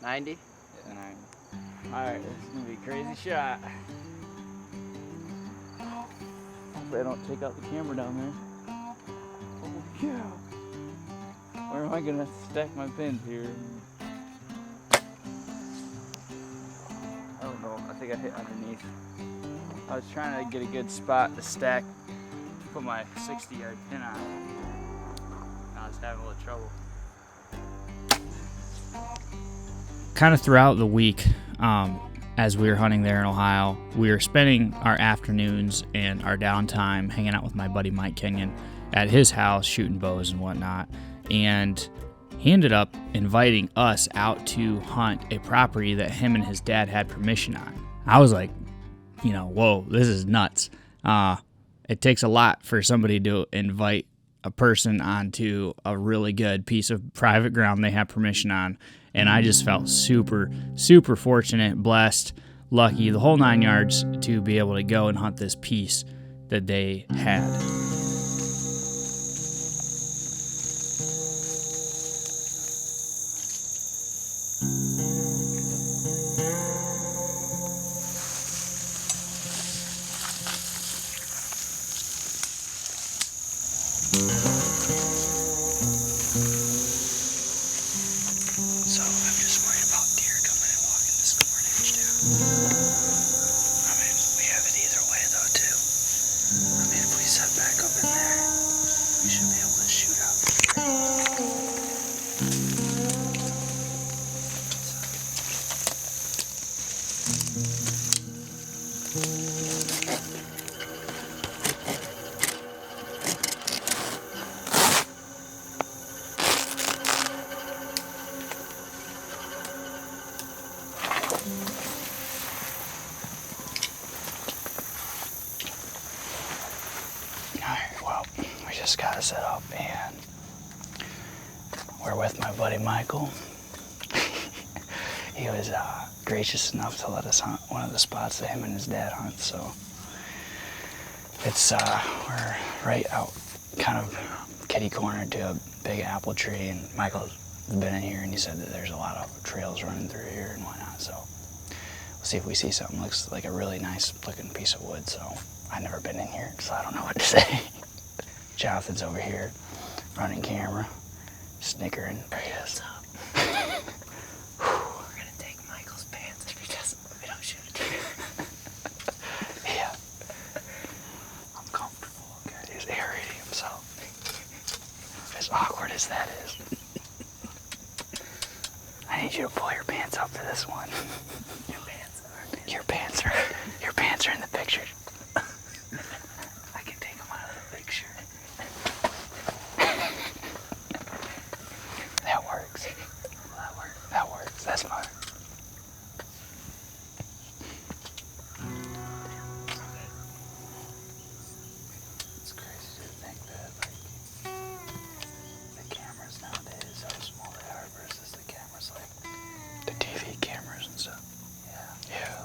90? Yeah, 90. Alright, this is gonna be a crazy shot. Hopefully I don't take out the camera down there. Oh yeah! Where am I gonna stack my pins here? I don't know, I think I hit underneath. I was trying to get a good spot to stack, to put my 60-yard pin on. I was having a little trouble. Kind of throughout the week, as we were hunting there in Ohio, we were spending our afternoons and our downtime hanging out with my buddy Mike Kenyon at his house, shooting bows and whatnot. And he ended up inviting us out to hunt a property that him and his dad had permission on. I was like, whoa, this is nuts. It takes a lot for somebody to invite a person onto a really good piece of private ground they have permission on. And I just felt super, super fortunate, blessed, lucky, the whole 9 yards to be able to go and hunt this piece that they had. So I'm just worried about deer coming and walking this cornage down. I mean, we have it either way though too. I mean, if we set back up in there, we should be able to shoot out the deer. Alright, well, we just got to set up and we're with my buddy Michael. He was gracious enough to let us hunt one of the spots that him and his dad hunt, so it's we're right out kind of kitty corner to a big apple tree, and Michael's been in here and he said that there's a lot of trails running through here and whatnot, so we'll see if we see something. Looks like a really nice looking piece of wood, so I've never been in here, so I don't know what to say. Jonathan's over here running camera, snickering. There he is. We're gonna take Michael's pants if he doesn't, we don't shoot a deer. Yeah. I'm comfortable, okay? He's aerating himself. As awkward as that is. I need you to pull your pants up for this one. Your pants are in the picture. I can take them out of the picture. That works. That works. That's fine. It's crazy to think that, the cameras nowadays, how small they are versus the cameras like the TV cameras and stuff. Yeah.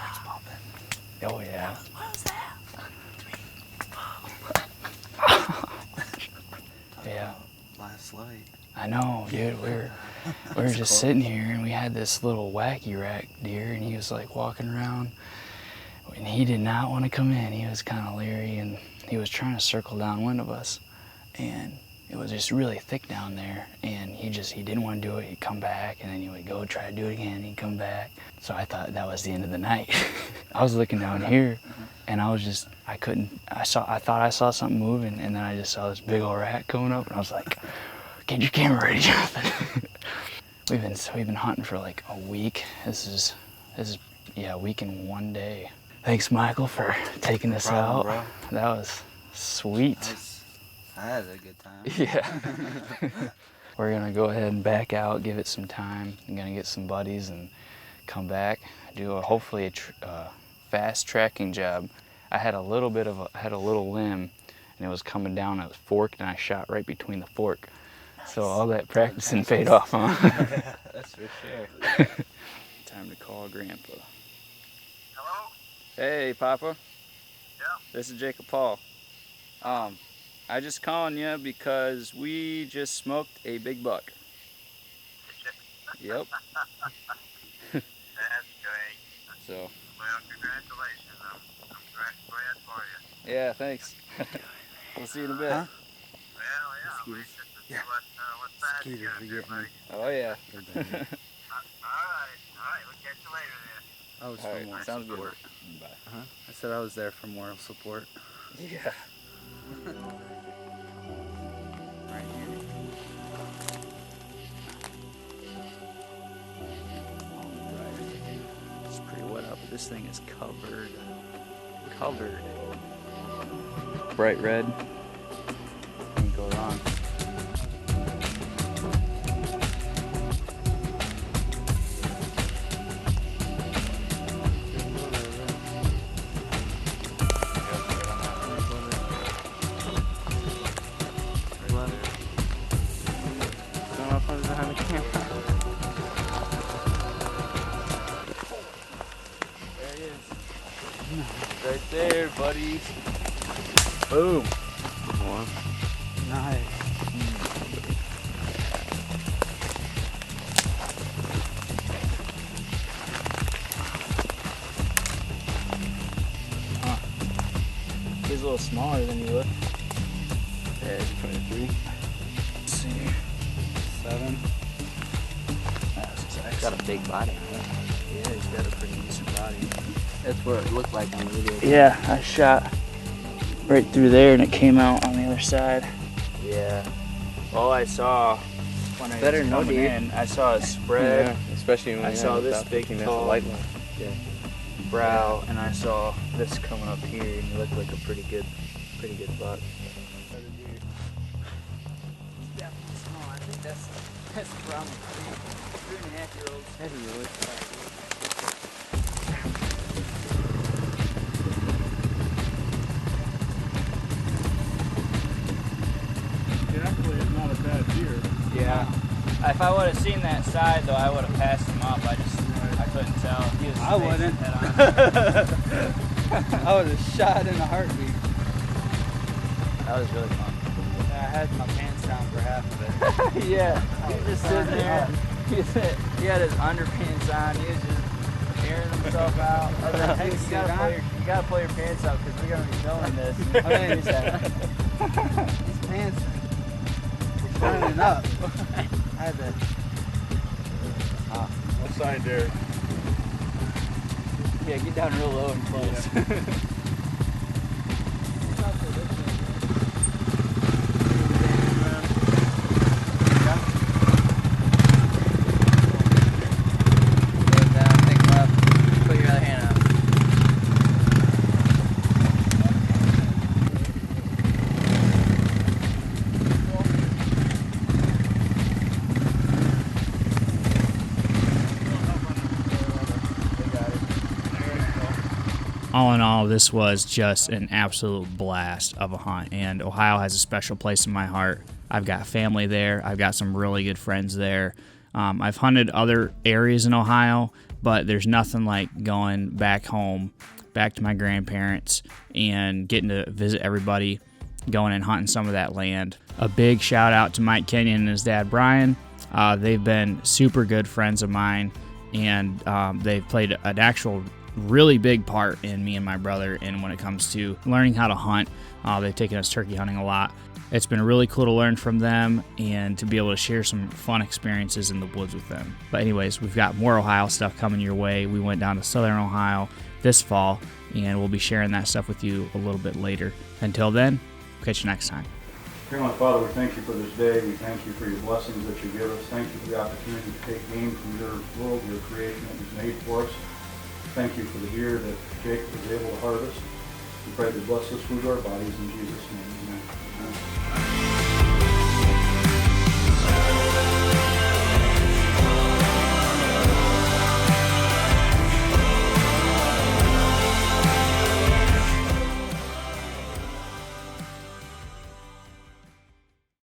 It's pumping. Oh yeah. What's that? Yeah. Last light. I know, dude. We were just sitting here, and we had this little wacky rack deer, and he was like walking around, and he did not want to come in. He was kind of leery, and he was trying to circle downwind of us, and it was just really thick down there, and he didn't want to do it. He'd come back, and then he would go try to do it again. He'd come back. So I thought that was the end of the night. I was looking down here, and I thought I saw something moving, and then I just saw this big old rat coming up, and I was like, "Get your camera ready, Jonathan." We've been hunting for like a week. This is a week and 1 day. Thanks, Michael, for taking us out. Bro. That was sweet. I had a good time. Yeah. We're gonna go ahead and back out, give it some time. I'm gonna get some buddies and come back, do hopefully a fast tracking job. I had a little limb, and it was coming down. It was forked, and I shot right between the fork. So all that practicing paid off, huh? That's for sure. Time to call Grandpa. Hello? Hey, Papa. Yeah? This is Jacob Paul. I just calling you because we just smoked a big buck. Yep. That's great. So. Well, congratulations. I'm glad for you. Yeah, thanks. We'll see you in a bit. Huh? Well, yeah, I'm anxious to see what size you got there, buddy. Oh yeah. All right, we'll catch you later then. I was All for right, moral sounds support. good. Bye. I said I was there for moral support. Yeah. Right here. It's pretty wet out, but this thing is covered. Bright red. Can't go wrong. Right there, buddy. Boom. Nice. He's a little smaller than you look. Yeah, he's 23. Let's see. 7. He's got a big body. Yeah, he's got a pretty decent body. That's what it looked like on the video. Yeah, I shot right through there and it came out on the other side. Yeah. All I saw when I Better was no coming deer. in, I saw a spread Yeah, especially when I you saw have this without big, thinking that's tall- a light one. brow, and I saw this coming up here, and he looked like a pretty good buck. Definitely small. I think that's the problem. 3.5-year-olds. Actually, it's not a bad deer. Yeah. If I would have seen that side, though, I would have passed him up. I couldn't tell. He was I wouldn't. head on. I would have shot in a heartbeat. That was really fun. I had my pants down for half of it. Yeah. He was just sitting there. He had his underpants on. He was just airing himself out. I was like, hey, you gotta pull your pants up because we're gonna be filming this. These pants were burning up. I had to. What side there? Yeah, get down real low and close. Put your other hand up. All in all, this was just an absolute blast of a hunt, and Ohio has a special place in my heart. I've got family there. I've got some really good friends there. I've hunted other areas in Ohio, but there's nothing like going back home, back to my grandparents, and getting to visit everybody, going and hunting some of that land. A big shout out to Mike Kenyon and his dad Brian. They've been super good friends of mine, and they've played an actual really big part in me and my brother, and when it comes to learning how to hunt. They've taken us turkey hunting a lot. It's been really cool to learn from them and to be able to share some fun experiences in the woods with them. But anyways, we've got more Ohio stuff coming your way. We went down to Southern Ohio this fall, and we'll be sharing that stuff with you a little bit later. Until then, catch you next time. Dear Heavenly Father, we thank you for this day. We thank you for your blessings that you give us. Thank you for the opportunity to take game from your world, your creation that you've made for us. Thank you for the deer that Jake was able to harvest. We pray that you bless this food to our bodies in Jesus' name. Amen.